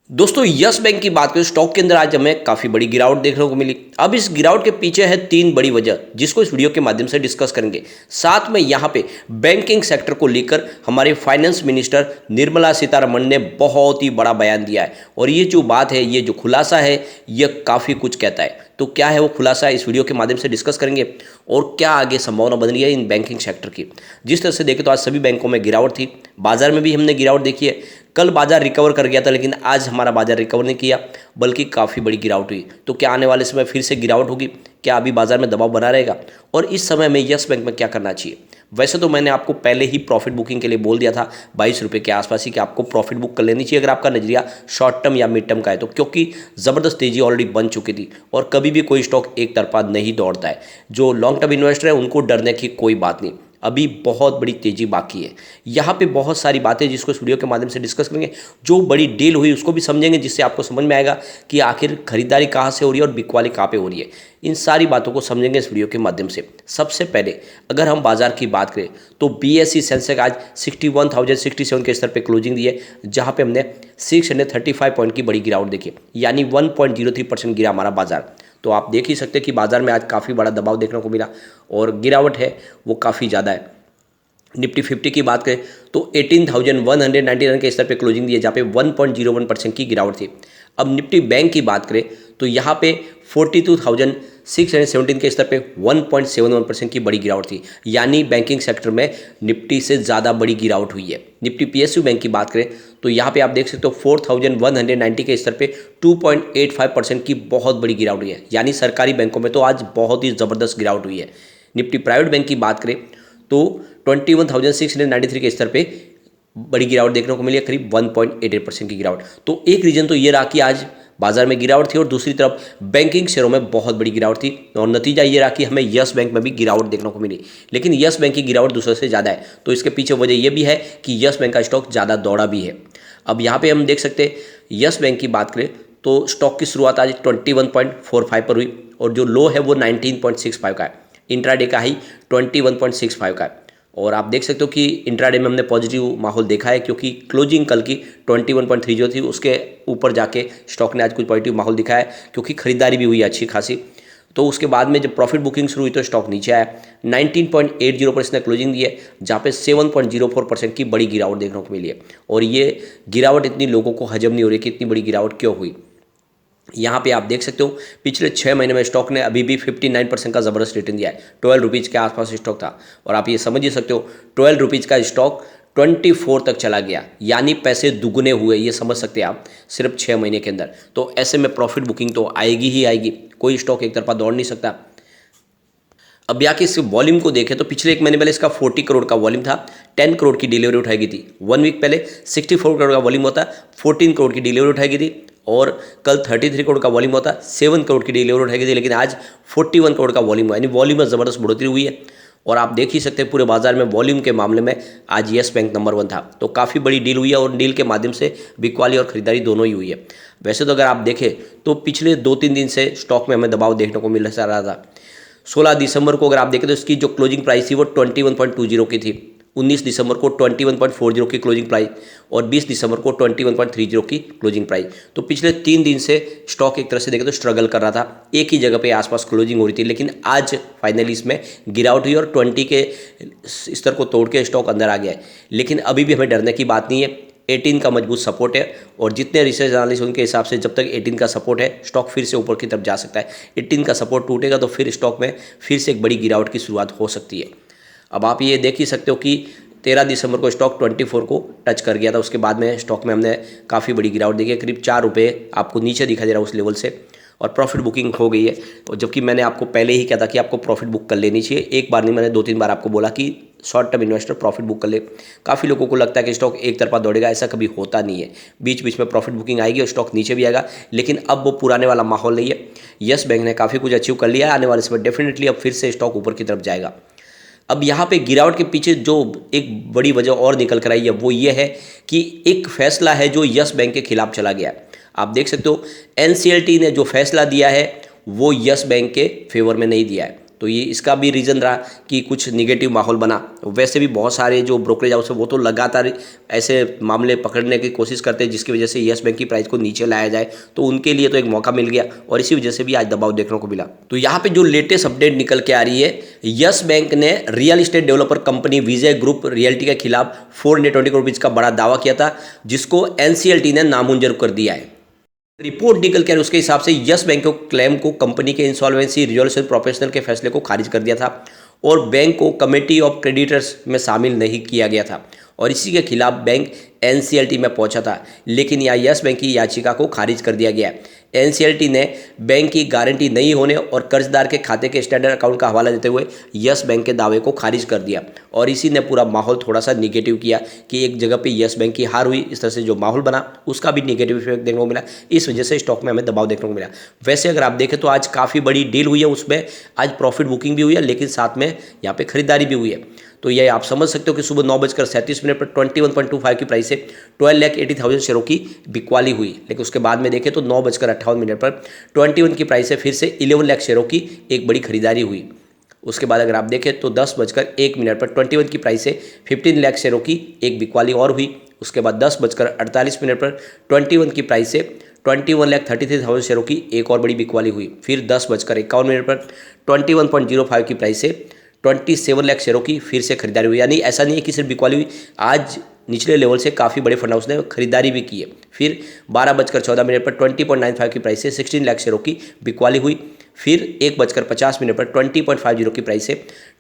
दोस्तों yes bank की बात करें स्टॉक के अंदर आज हमें काफ़ी बड़ी गिरावट देखने को मिली। अब इस गिरावट के पीछे है तीन बड़ी वजह जिसको इस वीडियो के माध्यम से डिस्कस करेंगे। साथ में यहाँ पे बैंकिंग सेक्टर को लेकर हमारे फाइनेंस मिनिस्टर निर्मला सीतारमण ने बहुत ही बड़ा बयान दिया है और ये जो बात है, ये जो खुलासा है, ये काफ़ी कुछ कहता है। तो क्या है वो खुलासा, इस वीडियो के माध्यम से डिस्कस करेंगे और क्या आगे संभावना बन रही है इन बैंकिंग सेक्टर की। जिस तरह से देखें तो आज सभी बैंकों में गिरावट थी, बाजार में भी हमने गिरावट देखी है। कल बाजार रिकवर कर गया था लेकिन आज हमारा बाजार रिकवर नहीं किया, बल्कि काफ़ी बड़ी गिरावट हुई। तो क्या आने वाले समय फिर से गिरावट होगी? क्या अभी बाजार में दबाव बना रहेगा? और इस समय में यस बैंक में क्या करना चाहिए? वैसे तो मैंने आपको पहले ही प्रॉफिट बुकिंग के लिए बोल दिया था 22 रुपये के आसपास ही कि आपको प्रॉफिट बुक कर लेनी चाहिए अगर आपका नजरिया शॉर्ट टर्म या मिड टर्म का है तो, क्योंकि ज़बरदस्त तेजी ऑलरेडी बन चुकी थी और कभी भी कोई स्टॉक एक तरफा नहीं दौड़ता है। जो लॉन्ग टर्म इन्वेस्टर है उनको डरने की कोई बात नहीं, अभी बहुत बड़ी तेजी बाकी है। यहाँ पे बहुत सारी बातें जिसको इस वीडियो के माध्यम से डिस्कस करेंगे। जो बड़ी डील हुई उसको भी समझेंगे जिससे आपको समझ में आएगा कि आखिर खरीदारी कहाँ से हो रही है और बिकवाली कहाँ पे हो रही है। इन सारी बातों को समझेंगे इस वीडियो के माध्यम से। सबसे पहले अगर हम बाजार की बात करें तो BSE सेंसेक्स आज 61,067 के स्तर पर क्लोजिंग दी है, जहाँ पे हमने 635 पॉइंट की बड़ी गिरावट देखी, यानी 1.03% गिरा हमारा बाजार। तो आप देख ही सकते हैं कि बाजार में आज काफ़ी बड़ा दबाव देखने को मिला और गिरावट है वो काफ़ी ज़्यादा है। निफ्टी 50 की बात करें तो 18,199 के स्तर पे क्लोजिंग दी है, जहाँ पे 1.01% की गिरावट थी। अब निफ्टी बैंक की बात करें तो यहाँ पे 42,617 के स्तर पे 1.71% की बड़ी गिरावट थी, यानी बैंकिंग सेक्टर में निफ्टी से ज़्यादा बड़ी गिरावट हुई है। निफ्टी PSU बैंक की बात करें तो यहाँ पे आप देख सकते हो 4,190 के स्तर पे 2.85% की बहुत बड़ी गिरावट हुई है, यानी सरकारी बैंकों में तो आज बहुत ही ज़बरदस्त गिरावट हुई है। निफ्टी प्राइवेट बैंक की बात करें तो 21,693 के स्तर पे बड़ी गिरावट देखने को मिली है, करीब 1.88% की गिरावट। तो एक रीजन तो ये रहा कि आज बाजार में गिरावट थी और दूसरी तरफ बैंकिंग शेयरों में बहुत बड़ी गिरावट थी और नतीजा ये रहा कि हमें यस बैंक में भी गिरावट देखने को मिली। लेकिन यस बैंक की गिरावट दूसरे से ज़्यादा है, तो इसके पीछे वजह यह भी है कि यस बैंक का स्टॉक ज़्यादा दौड़ा भी है। अब यहाँ पे हम देख सकते हैं यस बैंक की बात करें तो स्टॉक की शुरुआत आज 21.45 पर हुई और जो लो है वो 19.65 का है। इंट्राडे का हाई 21.65 का है और आप देख सकते हो कि इंट्राडे में हमने पॉजिटिव माहौल देखा है, क्योंकि क्लोजिंग कल की 21.30 थी, उसके ऊपर जाके स्टॉक ने आज कुछ पॉजिटिव माहौल दिखाया है क्योंकि खरीदारी भी हुई अच्छी खासी। तो उसके बाद में जब प्रॉफिट बुकिंग शुरू हुई तो स्टॉक नीचे आया, 19.80 पर इसने क्लोजिंग दी है, जहाँ पे 7.04% की बड़ी गिरावट देखने को मिली है। और ये गिरावट इतनी लोगों को हजम नहीं हो रही कि इतनी बड़ी गिरावट क्यों हुई। यहाँ पे आप देख सकते हो पिछले 6 महीने में स्टॉक ने अभी भी 59% का ज़बरदस्त रिटर्न दिया है। 12 रुपीज़ के आसपास स्टॉक था और आप ये समझ ही सकते हो 12 रुपीज़ का स्टॉक 24 तक चला गया, यानी पैसे दुगने हुए, ये समझ सकते हैं आप सिर्फ 6 महीने के अंदर। तो ऐसे में प्रॉफिट बुकिंग तो आएगी ही आएगी, कोई स्टॉक एक तरफा दौड़ नहीं सकता। अब यहाँ के इस वॉल्यूम को देखें तो पिछले एक महीने पहले इसका 40 करोड़ का वॉल्यूम था, 10 करोड़ की डिलीवरी उठाई गई थी। 1 वीक पहले 64 करोड़ का वॉल्यूम होता, 14 करोड़ की डिलीवरी उठाई गई थी और कल 33 करोड़ का वॉल्यूम होता, 7 करोड़ की डिलीवरी उठाई गई थी। लेकिन आज 41 करोड़ का वॉल्यूम है, यानी वॉल्यूम में ज़बरदस्त बढ़ोतरी हुई है। और आप देख ही सकते हैं पूरे बाजार में वॉल्यूम के मामले में आज यस बैंक नंबर 1 था। तो काफ़ी बड़ी डील हुई है और डील के माध्यम से बिकवाली और खरीदारी दोनों ही हुई है। वैसे तो अगर आप देखें तो पिछले 2-3 दिन से स्टॉक में हमें दबाव देखने को मिल रहा था। 16 दिसंबर को अगर आप देखें तो इसकी जो क्लोजिंग प्राइस थी वो 21.20 की थी, 19 दिसंबर को 21.40 की क्लोजिंग प्राइस और 20 दिसंबर को 21.30 की क्लोजिंग प्राइस। तो पिछले 3 दिन से स्टॉक एक तरह से देखें तो स्ट्रगल कर रहा था, एक ही जगह पे आसपास क्लोजिंग हो रही थी। लेकिन आज फाइनली इसमें गिरावट हुई और 20 के स्तर को तोड़ के स्टॉक अंदर आ गया है। लेकिन अभी भी हमें डरने की बात नहीं है, 18 का मजबूत सपोर्ट है और जितने रिसर्च एनालिस्ट उनके हिसाब से जब तक 18 का सपोर्ट है स्टॉक फिर से ऊपर की तरफ जा सकता है। 18 का सपोर्ट टूटेगा तो फिर स्टॉक में फिर से एक बड़ी गिरावट की शुरुआत हो सकती है। अब आप ये देख ही सकते हो कि 13 दिसंबर को स्टॉक 24 को टच कर गया था, उसके बाद में स्टॉक में हमने काफ़ी बड़ी गिरावट देखी है, करीब 4 रुपये आपको नीचे दिखाई दे रहा है उस लेवल से और प्रॉफिट बुकिंग हो गई है। और जबकि मैंने आपको पहले ही कहा था कि आपको प्रॉफिट बुक कर लेनी चाहिए, एक बार नहीं मैंने 2-3 बार आपको बोला कि short term investor profit book कर ले। काफ़ी लोगों को लगता है कि स्टॉक एक तरफा दौड़ेगा, ऐसा कभी होता नहीं है, बीच बीच में प्रॉफिट बुकिंग आएगी और स्टॉक नीचे भी आएगा। लेकिन अब वो पुराने वाला माहौल नहीं है, यस बैंक ने काफ़ी कुछ अचीव कर लिया है, आने वाले समय डेफिनेटली अब फिर से स्टॉक ऊपर की तरफ जाएगा। अब यहाँ पे गिरावट के पीछे जो एक बड़ी वजह और निकल कर आई है वो ये है कि एक फैसला है जो यस बैंक के खिलाफ चला गया है। आप देख सकते हो NCLT ने जो फैसला दिया है वो यस बैंक के फेवर में नहीं दिया है। तो ये इसका भी रीज़न रहा कि कुछ निगेटिव माहौल बना। वैसे भी बहुत सारे जो ब्रोकरेज हाउस है वो तो लगातार ऐसे मामले पकड़ने की कोशिश करते हैं जिसकी वजह से यस बैंक की प्राइस को नीचे लाया जाए, तो उनके लिए तो एक मौका मिल गया और इसी वजह से भी आज दबाव देखने को मिला। तो यहाँ पे जो लेटेस्ट अपडेट निकल के आ रही है, यस बैंक ने रियल एस्टेट डेवलपर कंपनी विजय ग्रुप रियल्टी के खिलाफ 420 करोड़ रुपीज़ का बड़ा दावा किया था, जिसको एनसीएलटी ने नामंजूर कर दिया है। रिपोर्ट निकल कर उसके हिसाब से यस बैंक को क्लेम को कंपनी के इंसॉल्वेंसी रिजोल्यूशन प्रोफेशनल के फैसले को खारिज कर दिया था और बैंक को कमेटी ऑफ क्रेडिटर्स में शामिल नहीं किया गया था और इसी के खिलाफ बैंक एनसीएलटी में पहुंचा था, लेकिन यहाँ यस बैंक की याचिका को खारिज कर दिया गया है। एनसीएलटी ने बैंक की गारंटी नहीं होने और कर्जदार के खाते के स्टैंडर्ड अकाउंट का हवाला देते हुए यस बैंक के दावे को खारिज कर दिया और इसी ने पूरा माहौल थोड़ा सा निगेटिव किया कि एक जगह पे यस बैंक की हार हुई। इस तरह से जो माहौल बना उसका भी निगेटिव इफेक्ट देखने को मिला, इस वजह से स्टॉक में हमें दबाव देखने को मिला। वैसे अगर आप देखें तो आज काफ़ी बड़ी डील हुई है, उसमें आज प्रॉफिट बुकिंग भी हुई है, लेकिन साथ में यहाँ पे खरीदारी भी हुई है। तो ये आप समझ सकते हो कि सुबह 9:37 पर 21.25 की प्राइस से 12,80,000 शेयरों की बिकवाली हुई, लेकिन उसके बाद में देखें तो 9:58 पर 21 की प्राइस से फिर से 11 लाख शेयरों की एक बड़ी खरीदारी हुई। उसके बाद अगर आप देखें तो 10:01 पर 21 की प्राइस से 15 लाख शेयरों की एक बिकवाली और हुई। उसके बाद 10:48 पर 21 की प्राइस से 21,33,000 शेयरों की एक और बड़ी बिकवाली हुई। फिर 10:51 पर 21.05 की प्राइस से 27 लाख शेयरों की फिर से खरीदारी हुई। यानी ऐसा नहीं है कि सिर्फ बिकवाली हुई, आज निचले लेवल से काफ़ी बड़े फंड हाउस ने खरीदारी भी की है। फिर 12:14 पर 20.95 की प्राइस से 16 लाख शेयरों की बिकवाली हुई। फिर 1:50 पर 20.50 की प्राइस से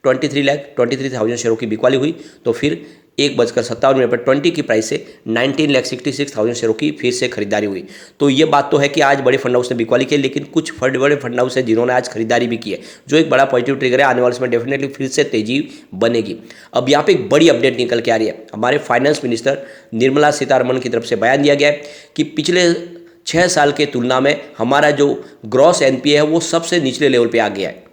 23,23,000 शेयरों की बिकवाली हुई। तो फिर 1:57 पर 20 की प्राइस से 19,66,000 शेयरों की फिर से खरीदारी हुई। तो ये बात तो है कि आज बड़े फंड हाउस ने बिकवाली की, लेकिन कुछ बड़े फंड हाउस है जिन्होंने आज खरीदारी भी की है, जो एक बड़ा पॉजिटिव ट्रिगर है। आने वाले समय डेफिनेटली फिर से तेजी बनेगी। अब यहाँ पे एक बड़ी अपडेट निकल के आ रही है। हमारे फाइनेंस मिनिस्टर निर्मला सीतारमण की तरफ से बयान दिया गया है कि पिछले 6 साल के तुलना में हमारा जो ग्रॉस एनपीए है वो सबसे निचले लेवल पे आ गया है।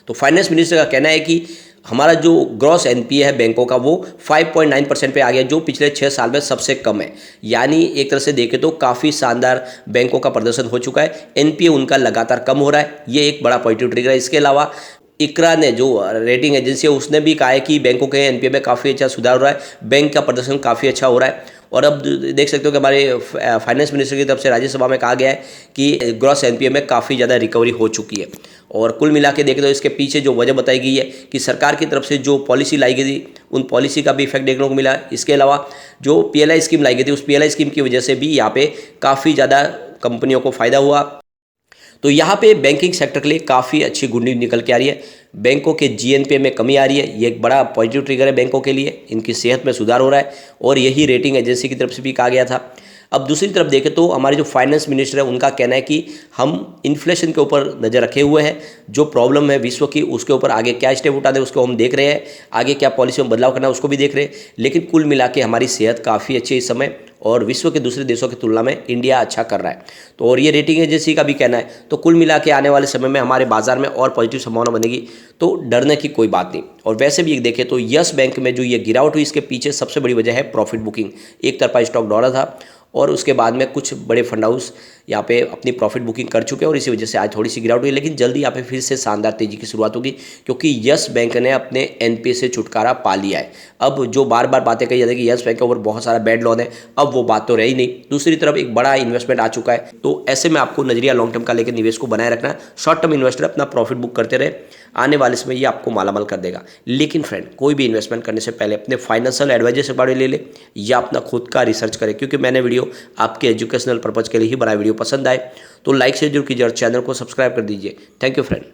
तो फाइनेंस मिनिस्टर का कहना है कि हमारा जो ग्रॉस एनपीए है बैंकों का वो 5.9% पे आ गया, जो पिछले 6 साल में सबसे कम है। यानी एक तरह से देखें तो काफ़ी शानदार बैंकों का प्रदर्शन हो चुका है। एनपीए उनका लगातार कम हो रहा है, ये एक बड़ा पॉजिटिव ट्रिगर है। इसके अलावा इकरा ने, जो रेटिंग एजेंसी है, उसने भी कहा है कि बैंकों के एनपीए में काफ़ी अच्छा सुधार हो रहा है, बैंक का प्रदर्शन काफ़ी अच्छा हो रहा है। और अब देख सकते हो कि हमारे फाइनेंस मिनिस्टर की तरफ से राज्यसभा में कहा गया है कि ग्रॉस एनपीए में काफ़ी ज़्यादा रिकवरी हो चुकी है। और कुल मिला के देखें तो इसके पीछे जो वजह बताई गई है कि सरकार की तरफ से जो पॉलिसी लाई गई थी, उन पॉलिसी का भी इफेक्ट देखने को मिला। इसके अलावा जो पीएलआई स्कीम लाई गई थी, उस पीएलआई स्कीम की वजह से भी यहाँ पे काफ़ी ज़्यादा कंपनियों को फ़ायदा हुआ। तो यहाँ पे बैंकिंग सेक्टर के लिए काफ़ी अच्छी गुड न्यूज़ निकल के आ रही है। बैंकों के जीएनपीए में कमी आ रही है, ये एक बड़ा पॉजिटिव ट्रिगर है बैंकों के लिए। इनकी सेहत में सुधार हो रहा है और यही रेटिंग एजेंसी की तरफ से भी कहा गया था। अब दूसरी तरफ देखें तो हमारे जो फाइनेंस मिनिस्टर है उनका कहना है कि हम इन्फ्लेशन के ऊपर नज़र रखे हुए हैं, जो प्रॉब्लम है विश्व की उसके ऊपर आगे क्या स्टेप उठाने उसको हम देख रहे हैं, आगे क्या पॉलिसी में बदलाव करना है उसको भी देख रहे हैं। लेकिन कुल मिला के हमारी सेहत काफ़ी अच्छी है इस समय और विश्व के दूसरे देशों की तुलना में इंडिया अच्छा कर रहा है। तो और ये रेटिंग एजेंसी का भी कहना है। तो कुल मिला के आने वाले समय में हमारे बाजार में और पॉजिटिव संभावना बनेगी, तो डरने की कोई बात नहीं। और वैसे भी देखें तो यस बैंक में जो ये गिरावट हुई, इसके पीछे सबसे बड़ी वजह है प्रॉफिट बुकिंग। एक तरफा स्टॉक दौड़ा था और उसके बाद में कुछ बड़े फंड हाउस यहाँ पे अपनी प्रॉफिट बुकिंग कर चुके हैं और इसी वजह से आज थोड़ी सी गिरावट हुई। लेकिन जल्दी यहाँ पे फिर से शानदार तेजी की शुरुआत होगी, क्योंकि यस बैंक ने अपने एनपीए से छुटकारा पा लिया है। अब जो बार बार बातें कही जाती है कि यस बैंक के ऊपर बहुत सारा बैड लोन है, अब वो बात तो रही नहीं। दूसरी तरफ एक बड़ा इन्वेस्टमेंट आ चुका है, तो ऐसे में आपको नजरिया लॉन्ग टर्म का लेकर निवेश को बनाए रखना है। शॉर्ट टर्म इन्वेस्टर अपना प्रॉफिट बुक करते रहे, आने वाले समय ये आपको मालामाल कर देगा। लेकिन फ्रेंड, कोई भी इन्वेस्टमेंट करने से पहले अपने फाइनेंशियल एडवाइजर से बारे ले ले या अपना खुद का रिसर्च करें, क्योंकि मैंने वीडियो आपके एजुकेशनल पर्पज के लिए ही बनाया। वीडियो पसंद आए तो लाइक से जरूर कीजिए और चैनल को सब्सक्राइब कर दीजिए। Thank you friend.